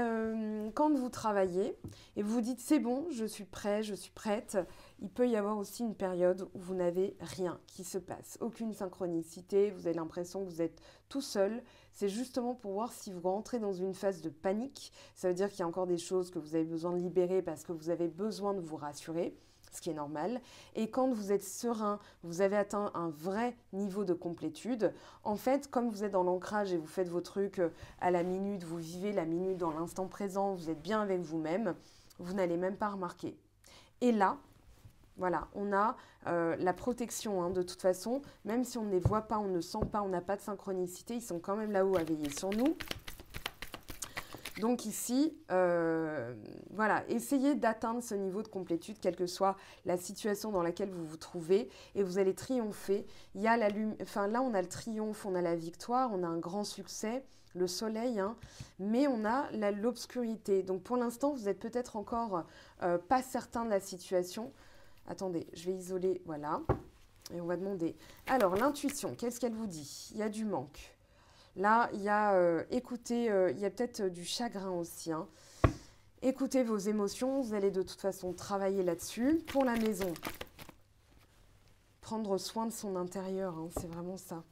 quand vous travaillez et vous vous dites, c'est bon, je suis prêt, je suis prête, il peut y avoir aussi une période où vous n'avez rien qui se passe, aucune synchronicité, vous avez l'impression que vous êtes tout seul. C'est justement pour voir si vous rentrez dans une phase de panique. Ça veut dire qu'il y a encore des choses que vous avez besoin de libérer parce que vous avez besoin de vous rassurer, ce qui est normal. Et quand vous êtes serein, vous avez atteint un vrai niveau de complétude. En fait, comme vous êtes dans l'ancrage et vous faites vos trucs à la minute, vous vivez la minute dans l'instant présent, vous êtes bien avec vous-même, vous n'allez même pas remarquer. Et là, Voilà, on a la protection, hein, de toute façon, même si on ne les voit pas, on ne sent pas, on n'a pas de synchronicité, ils sont quand même là-haut à veiller sur nous. Donc ici, voilà, essayez d'atteindre ce niveau de complétude, quelle que soit la situation dans laquelle vous vous trouvez, et vous allez triompher. Il y a enfin, là, on a le triomphe, on a la victoire, on a un grand succès, le soleil, hein, mais on a l'obscurité. Donc pour l'instant, vous êtes peut-être encore pas certain de la situation. Attendez, je vais isoler, voilà, et on va demander. Alors, l'intuition, qu'est-ce qu'elle vous dit? Il y a du manque. Là, il y a, écoutez, il y a peut-être du chagrin aussi, hein. Écoutez vos émotions, vous allez de toute façon travailler là-dessus. Pour la maison, prendre soin de son intérieur, hein, c'est vraiment ça.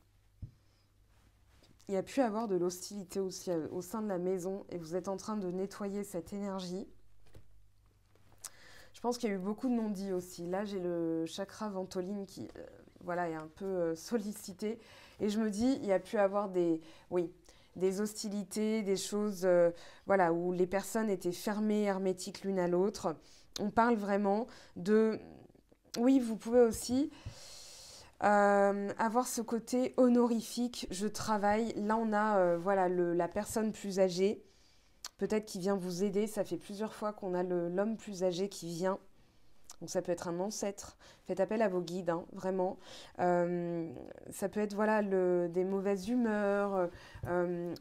Il y a pu avoir de l'hostilité aussi au sein de la maison et vous êtes en train de nettoyer cette énergie. Je pense qu'il y a eu beaucoup de non-dits aussi. Là, j'ai le chakra ventoline qui voilà, est un peu sollicité. Et je me dis, il y a pu avoir des hostilités, des choses voilà, où les personnes étaient fermées, hermétiques l'une à l'autre. On parle vraiment de... Oui, vous pouvez aussi avoir ce côté honorifique. Je travaille. Là, on a voilà, la personne plus âgée. Peut-être qu'il vient vous aider. Ça fait plusieurs fois qu'on a l'homme plus âgé qui vient. Donc ça peut être un ancêtre. Faites appel à vos guides, hein, vraiment. Ça peut être voilà, des mauvaises humeurs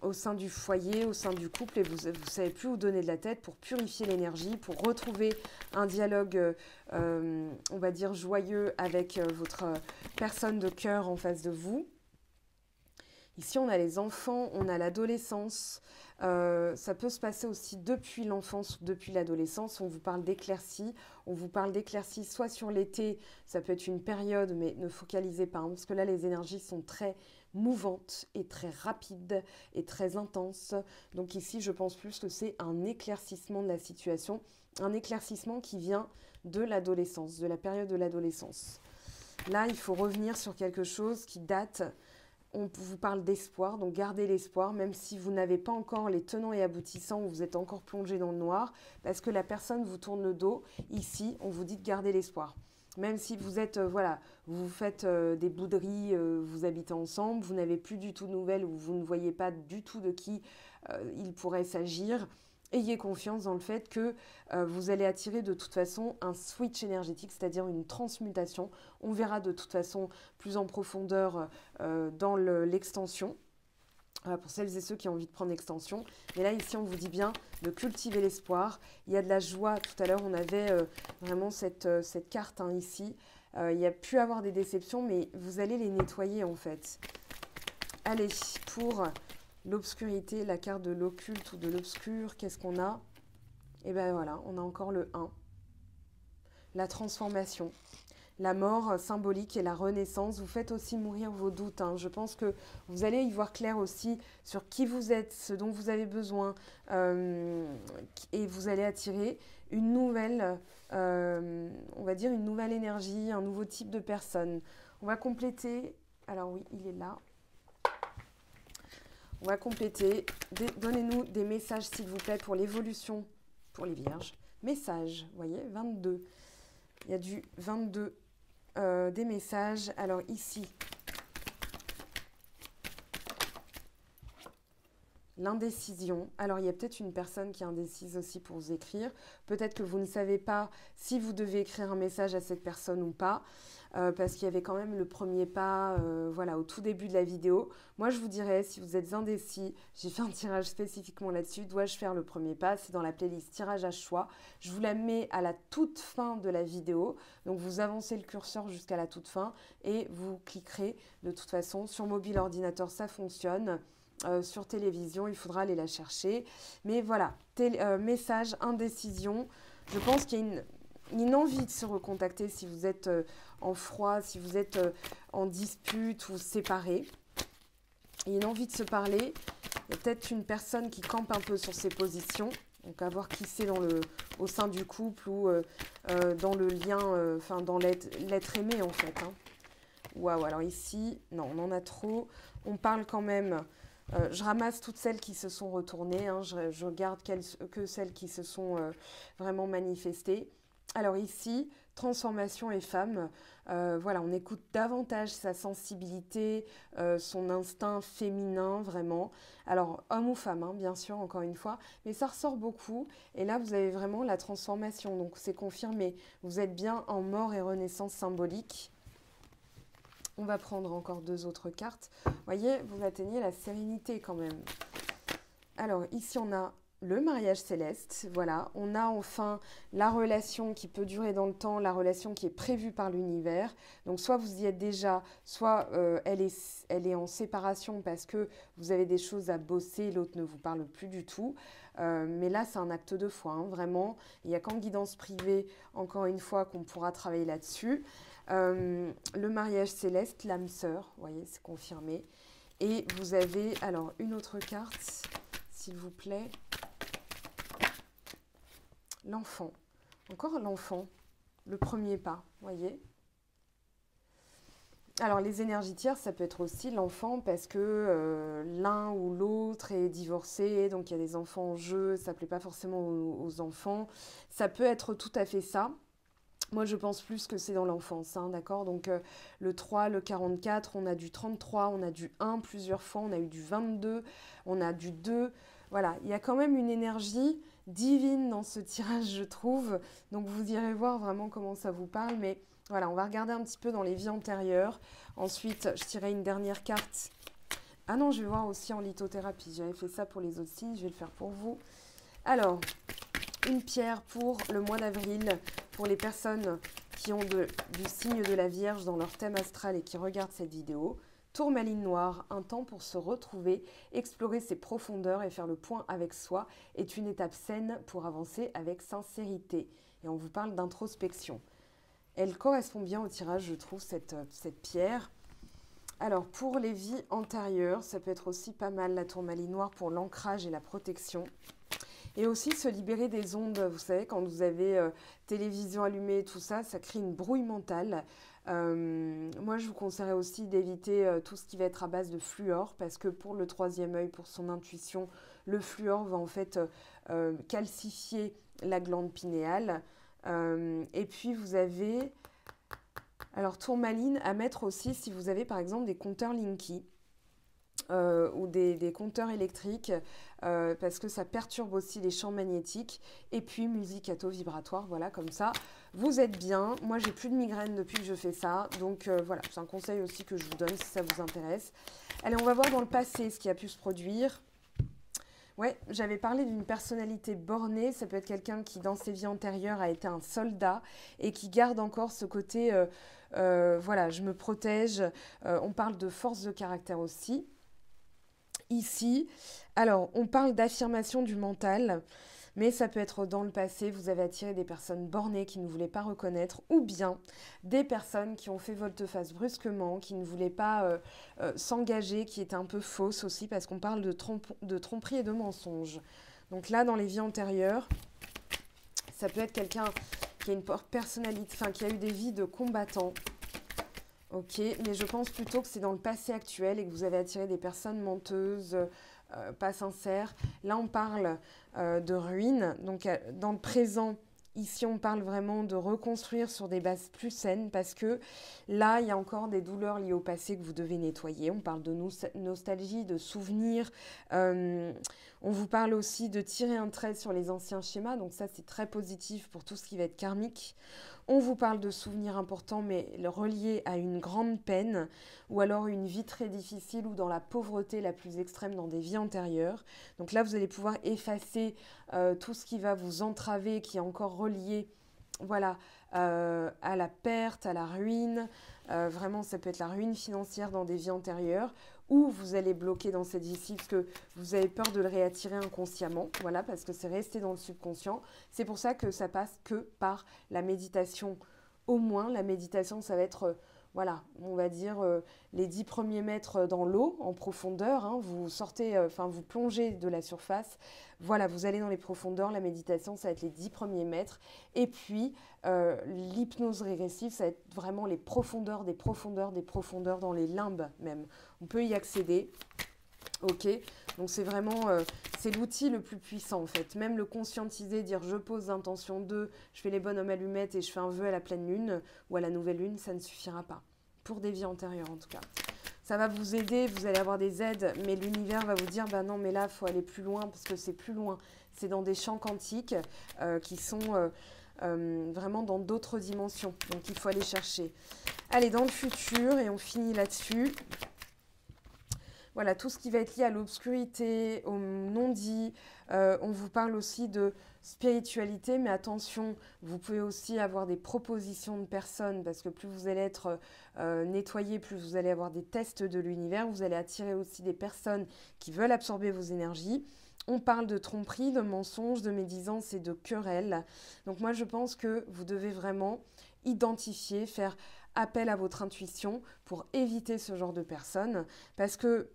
au sein du foyer, au sein du couple. Et vous ne savez plus où donner de la tête pour purifier l'énergie, pour retrouver un dialogue, on va dire, joyeux avec votre personne de cœur en face de vous. Ici, on a les enfants, on a l'adolescence. Ça peut se passer aussi depuis l'enfance ou depuis l'adolescence. On vous parle d'éclaircies. On vous parle d'éclaircies soit sur l'été, ça peut être une période, mais ne focalisez pas, hein, parce que là, les énergies sont très mouvantes et très rapides et très intenses. Donc ici, je pense plus que c'est un éclaircissement de la situation, un éclaircissement qui vient de l'adolescence, de la période de l'adolescence. Là, il faut revenir sur quelque chose qui date... On vous parle d'espoir, donc gardez l'espoir, même si vous n'avez pas encore les tenants et aboutissants, ou vous êtes encore plongé dans le noir, parce que la personne vous tourne le dos. Ici, on vous dit de garder l'espoir. Même si vous êtes, voilà, vous faites des bouderies, vous habitez ensemble, vous n'avez plus du tout de nouvelles, ou vous ne voyez pas du tout de qui il pourrait s'agir, ayez confiance dans le fait que vous allez attirer de toute façon un switch énergétique, c'est-à-dire une transmutation. On verra de toute façon plus en profondeur dans l'extension, pour celles et ceux qui ont envie de prendre l'extension. Mais là, ici, on vous dit bien de cultiver l'espoir. Il y a de la joie. Tout à l'heure, on avait vraiment cette carte, hein, ici. Il y a pu avoir des déceptions, mais vous allez les nettoyer en fait. Allez, pour... l'obscurité, la carte de l'occulte ou de l'obscur, qu'est-ce qu'on a? Et bien voilà, on a encore le 1. La transformation, la mort symbolique et la renaissance. Vous faites aussi mourir vos doutes, hein. Je pense que vous allez y voir clair aussi sur qui vous êtes, ce dont vous avez besoin. Et vous allez attirer une nouvelle, on va dire une nouvelle énergie, un nouveau type de personne. On va compléter. Alors oui, il est là. On va compléter. Donnez-nous des messages, s'il vous plaît, pour l'évolution pour les vierges. Messages, vous voyez, 22. Il y a du 22 des messages. Alors ici, l'indécision. Alors il y a peut-être une personne qui est indécise aussi pour vous écrire. Peut-être que vous ne savez pas si vous devez écrire un message à cette personne ou pas. Parce qu'il y avait quand même le premier pas voilà, au tout début de la vidéo. Moi, je vous dirais, si vous êtes indécis, j'ai fait un tirage spécifiquement là-dessus. Dois-je faire le premier pas? C'est dans la playlist tirage à choix. Je vous la mets à la toute fin de la vidéo. Donc, vous avancez le curseur jusqu'à la toute fin et vous cliquerez. De toute façon, sur mobile, ordinateur, ça fonctionne. Sur télévision, il faudra aller la chercher. Mais voilà, message, indécision. Je pense qu'il y a une envie de se recontacter si vous êtes en froid, si vous êtes en dispute ou séparés. Il y a une envie de se parler. Il y a peut-être une personne qui campe un peu sur ses positions. Donc à voir qui c'est au sein du couple ou dans le lien, enfin dans l'être aimé en fait. Hein. Waouh, alors ici, non, on en a trop. On parle quand même... je ramasse toutes celles qui se sont retournées. Hein. Je garde que celles qui se sont vraiment manifestées. Alors ici, transformation et femme, voilà, on écoute davantage sa sensibilité, son instinct féminin, vraiment. Alors, homme ou femme, hein, bien sûr, encore une fois, mais ça ressort beaucoup. Et là, vous avez vraiment la transformation, donc c'est confirmé. Vous êtes bien en mort et renaissance symbolique. On va prendre encore 2 autres cartes. Vous voyez, vous atteignez la sérénité quand même. Alors, ici, on a le mariage céleste, voilà. On a enfin la relation qui peut durer dans le temps, la relation qui est prévue par l'univers. Donc, soit vous y êtes déjà, soit elle est en séparation parce que vous avez des choses à bosser, l'autre ne vous parle plus du tout. Mais là, c'est un acte de foi, hein, vraiment. Il n'y a qu'en guidance privée, encore une fois, qu'on pourra travailler là-dessus. Le mariage céleste, l'âme sœur, vous voyez, c'est confirmé. Et vous avez, alors, une autre carte, s'il vous plaît. L'enfant. Encore l'enfant. Le premier pas, voyez. Alors, les énergies tierces, ça peut être aussi l'enfant parce que l'un ou l'autre est divorcé, donc il y a des enfants en jeu, ça ne plaît pas forcément aux enfants. Ça peut être tout à fait ça. Moi, je pense plus que c'est dans l'enfance, hein, d'accord? Donc, le 3, le 44, on a du 33, on a du 1 plusieurs fois, on a eu du 22, on a du 2. Voilà, il y a quand même une énergie divine dans ce tirage, je trouve. Donc, vous irez voir vraiment comment ça vous parle. Mais voilà, on va regarder un petit peu dans les vies antérieures. Ensuite, je tirerai une dernière carte. Ah non, je vais voir aussi en lithothérapie. J'avais fait ça pour les autres signes, je vais le faire pour vous. Alors, une pierre pour le mois d'avril, pour les personnes qui ont du signe de la Vierge dans leur thème astral et qui regardent cette vidéo. Tourmaline noire, un temps pour se retrouver, explorer ses profondeurs et faire le point avec soi est une étape saine pour avancer avec sincérité. Et on vous parle d'introspection. Elle correspond bien au tirage, je trouve, cette pierre. Alors, pour les vies antérieures, ça peut être aussi pas mal la tourmaline noire pour l'ancrage et la protection. Et aussi se libérer des ondes, vous savez, quand vous avez télévision allumée, tout ça, ça crée une brouille mentale. Moi, je vous conseillerais aussi d'éviter tout ce qui va être à base de fluor, parce que pour le troisième œil, pour son intuition, le fluor va en fait calcifier la glande pinéale. Et puis, vous avez, alors tourmaline à mettre aussi si vous avez par exemple des compteurs Linky. Ou des compteurs électriques parce que ça perturbe aussi les champs magnétiques et puis musique vibratoire, voilà, comme ça vous êtes bien. Moi j'ai plus de migraine depuis que je fais ça, donc voilà, c'est un conseil aussi que je vous donne si ça vous intéresse. Allez, on va voir dans le passé ce qui a pu se produire. Ouais, j'avais parlé d'une personnalité bornée, ça peut être quelqu'un qui dans ses vies antérieures a été un soldat et qui garde encore ce côté voilà, je me protège. On parle de force de caractère aussi ici. Alors, on parle d'affirmation du mental, mais ça peut être dans le passé, vous avez attiré des personnes bornées qui ne voulaient pas reconnaître, ou bien des personnes qui ont fait volte-face brusquement, qui ne voulaient pas s'engager, qui étaient un peu fausses aussi, parce qu'on parle de tromperie et de mensonge. Donc là, dans les vies antérieures, ça peut être quelqu'un qui a une personnalité, enfin qui a eu des vies de combattants. Ok, mais je pense plutôt que c'est dans le passé actuel et que vous avez attiré des personnes menteuses, pas sincères. Là, on parle de ruines. Donc, dans le présent, ici, on parle vraiment de reconstruire sur des bases plus saines parce que là, il y a encore des douleurs liées au passé que vous devez nettoyer. On parle de nostalgie, de souvenirs. On vous parle aussi de tirer un trait sur les anciens schémas. Donc, ça, c'est très positif pour tout ce qui va être karmique. On vous parle de souvenirs importants, mais reliés à une grande peine, ou alors une vie très difficile, ou dans la pauvreté la plus extrême dans des vies antérieures. Donc là, vous allez pouvoir effacer tout ce qui va vous entraver, qui est encore relié, voilà, à la perte, à la ruine. Vraiment, ça peut être la ruine financière dans des vies antérieures, ou vous allez bloquer dans cette vie-ci parce que vous avez peur de le réattirer inconsciemment, voilà, parce que c'est resté dans le subconscient. C'est pour ça que ça passe que par la méditation. Au moins, la méditation, ça va être, voilà, on va dire les 10 premiers mètres dans l'eau, en profondeur. Hein, vous sortez, vous plongez de la surface. Voilà, vous allez dans les profondeurs. La méditation, ça va être les 10 premiers mètres. Et puis, l'hypnose régressive, ça va être vraiment les profondeurs, des profondeurs, des profondeurs dans les limbes même. On peut y accéder. Ok, donc c'est vraiment, c'est l'outil le plus puissant en fait. Même le conscientiser, dire je pose l'intention de, je fais les bonhommes allumettes et je fais un vœu à la pleine lune ou à la nouvelle lune, ça ne suffira pas. Pour des vies antérieures en tout cas. Ça va vous aider, vous allez avoir des aides, mais l'univers va vous dire, bah non, mais là, il faut aller plus loin parce que c'est plus loin. C'est dans des champs quantiques qui sont vraiment dans d'autres dimensions. Donc il faut aller chercher. Allez, dans le futur, et on finit là-dessus. Voilà, tout ce qui va être lié à l'obscurité, au non-dit. On vous parle aussi de spiritualité, mais attention, vous pouvez aussi avoir des propositions de personnes, parce que plus vous allez être nettoyé, plus vous allez avoir des tests de l'univers, vous allez attirer aussi des personnes qui veulent absorber vos énergies. On parle de tromperie, de mensonges, de médisance et de querelles. Donc moi, je pense que vous devez vraiment identifier, faire appel à votre intuition pour éviter ce genre de personnes, parce que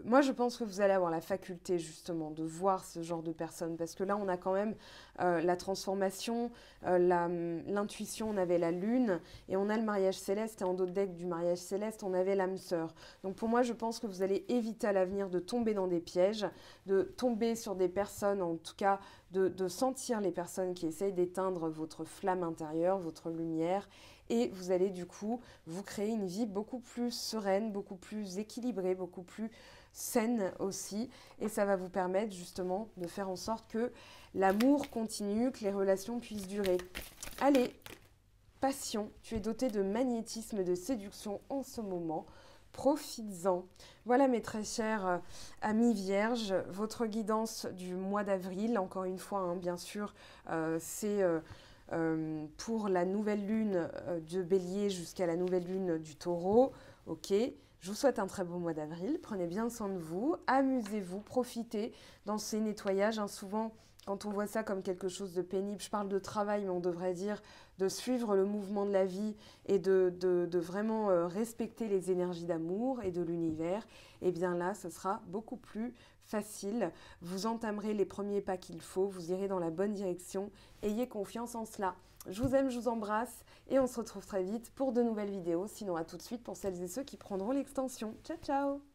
moi, je pense que vous allez avoir la faculté justement de voir ce genre de personnes parce que là, on a quand même la transformation, l'intuition, on avait la lune et on a le mariage céleste et en d'autres decks du mariage céleste, on avait l'âme sœur. Donc pour moi, je pense que vous allez éviter à l'avenir de tomber dans des pièges, de tomber sur des personnes, en tout cas de sentir les personnes qui essayent d'éteindre votre flamme intérieure, votre lumière. Et vous allez du coup vous créer une vie beaucoup plus sereine, beaucoup plus équilibrée, beaucoup plus saine aussi. Et ça va vous permettre justement de faire en sorte que l'amour continue, que les relations puissent durer. Allez, passion, tu es doté de magnétisme et de séduction en ce moment. Profites-en. Voilà mes très chers amis vierges, votre guidance du mois d'avril. Encore une fois, hein, bien sûr, c'est... pour la nouvelle lune de Bélier jusqu'à la nouvelle lune du Taureau. Ok, je vous souhaite un très beau mois d'avril. Prenez bien soin de vous, amusez-vous, profitez dans ces nettoyages. Hein, souvent, quand on voit ça comme quelque chose de pénible, je parle de travail, mais on devrait dire de suivre le mouvement de la vie et de vraiment respecter les énergies d'amour et de l'univers. Et bien là, ce sera beaucoup plus facile. Vous entamerez les premiers pas qu'il faut, vous irez dans la bonne direction. Ayez confiance en cela. Je vous aime, je vous embrasse et on se retrouve très vite pour de nouvelles vidéos. Sinon, à tout de suite pour celles et ceux qui prendront l'extension. Ciao, ciao!